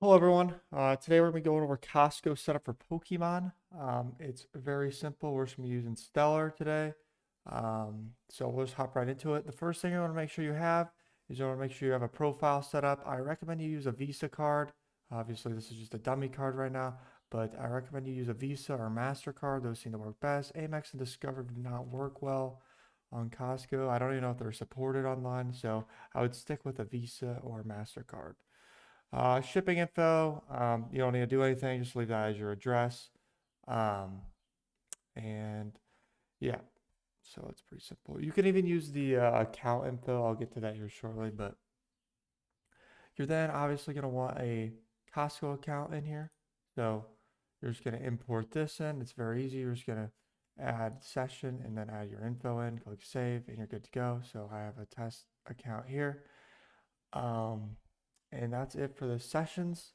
Hello everyone. Today we're going to be going over Costco setup for Pokemon. It's very simple. We're just going to be using Stellar today. So we'll just hop right into it. The first thing you want to make sure you have is you want to make sure you have a profile set up. I recommend you use a Visa card. Obviously, this is just a dummy card right now, but I recommend you use a Visa or MasterCard. Those seem to work best. Amex and Discover do not work well on Costco. I don't even know if they're supported online, so I would stick with a Visa or MasterCard. Shipping info, you don't need to do anything, just leave that as your address. Um, and yeah, so it's pretty simple. You can even use the account info. I'll get to that here shortly, but you're then obviously going to want a Costco account in here. So you're just going to import this in. It's very easy. You're just going to add session and then add your info in, click save, and you're good to go. So I have a test account here. Um, and that's it for the sessions.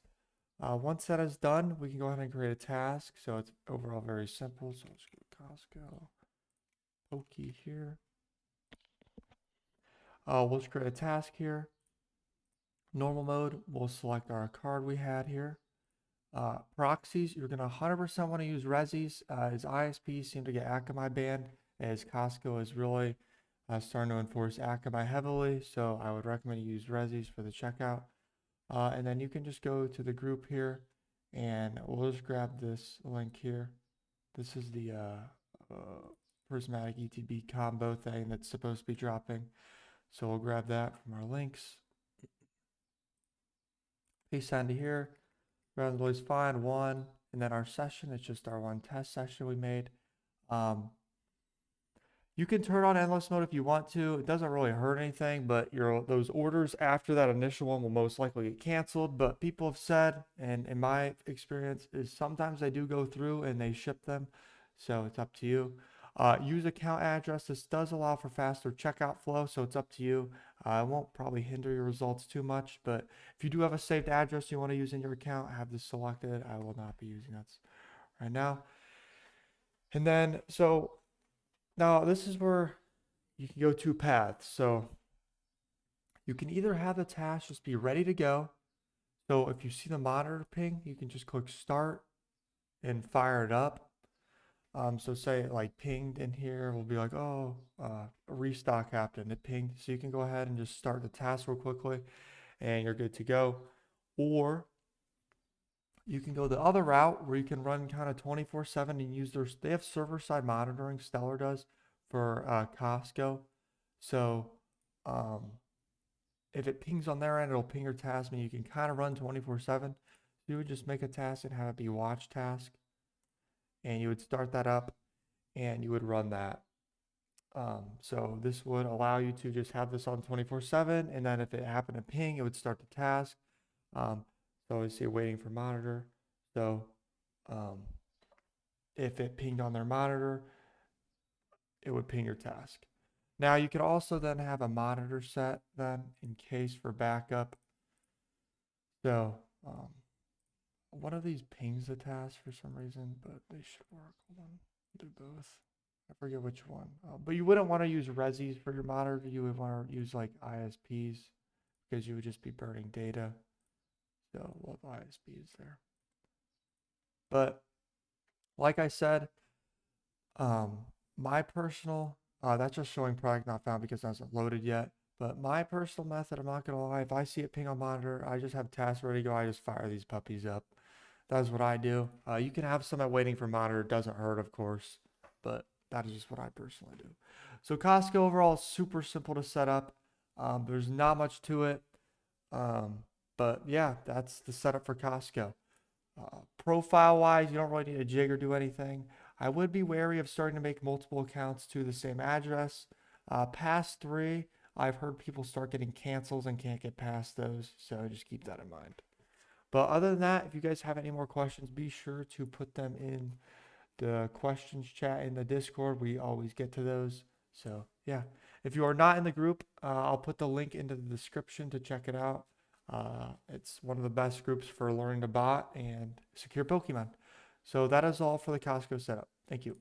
Once that is done, we can go ahead and create a task. So it's overall very simple. So let's go Costco, Pokey here. We'll just create a task here. Normal mode, we'll select our card we had here. Proxies, you're going to 100% want to use Resis, as ISPs seem to get Akamai banned, as Costco is really starting to enforce Akamai heavily. So I would recommend you use Resis for the checkout. And then you can just go to the group here and we'll just grab this link here. This is the prismatic ETB combo thing that's supposed to be dropping. So we'll grab that from our links. Paste that into here. Randomly find one. And then our session, it's just our one test session we made. You can turn on endless mode if you want to. It doesn't really hurt anything, but those orders after that initial one will most likely get canceled. But people have said, and in my experience, is sometimes they do go through and they ship them. So it's up to you. Use account address. This does allow for faster checkout flow, so it's up to you. It won't probably hinder your results too much, but if you do have a saved address you want to use in your account, have this selected. I will not be using that right now. And then, so now this is where you can go two paths. So you can either have the task just be ready to go. So if you see the monitor ping, you can just click start and fire it up. So say it like pinged in here, we'll be like, oh, a restock happened, it pinged. So you can go ahead and just start the task real quickly and you're good to go. Or you can go the other route where you can run kind of 24/7 and use they have server side monitoring, Stellar does, for Costco. So um, if it pings on their end, it'll ping your task, and you can kind of run 24/7. You would just make a task and have it be watch task, and you would start that up and you would run that. So this would allow you to just have this on 24/7, and then if it happened to ping, it would start the task. So obviously waiting for monitor. So um, if it pinged on their monitor, it would ping your task. Now you could also then have a monitor set then in case for backup. So one of these pings the task for some reason, but they should work. Hold on, do both. I forget which one. But you wouldn't want to use Resis for your monitor. You would want to use like ISPs because you would just be burning data. So we'll have ISPs there. But like I said, um, my personal, that's just showing product not found because it hasn't loaded yet. But my personal method, I'm not gonna lie, if I see it ping on monitor, I just have tasks ready to go. I just fire these puppies up. That's what I do. You can have some at waiting for monitor. It doesn't hurt, of course, but that is just what I personally do. So Costco overall is super simple to set up. There's not much to it. Um, but yeah, that's the setup for Costco. Profile wise, you don't really need a jig or do anything. I would be wary of starting to make multiple accounts to the same address. Past three, I've heard people start getting cancels and can't get past those, so just keep that in mind. But other than that, if you guys have any more questions, be sure to put them in the questions chat in the Discord. We always get to those. So yeah, if you are not in the group, I'll put the link into the description to check it out. It's one of the best groups for learning to bot and secure Pokemon. So that is all for the Costco setup. Thank you.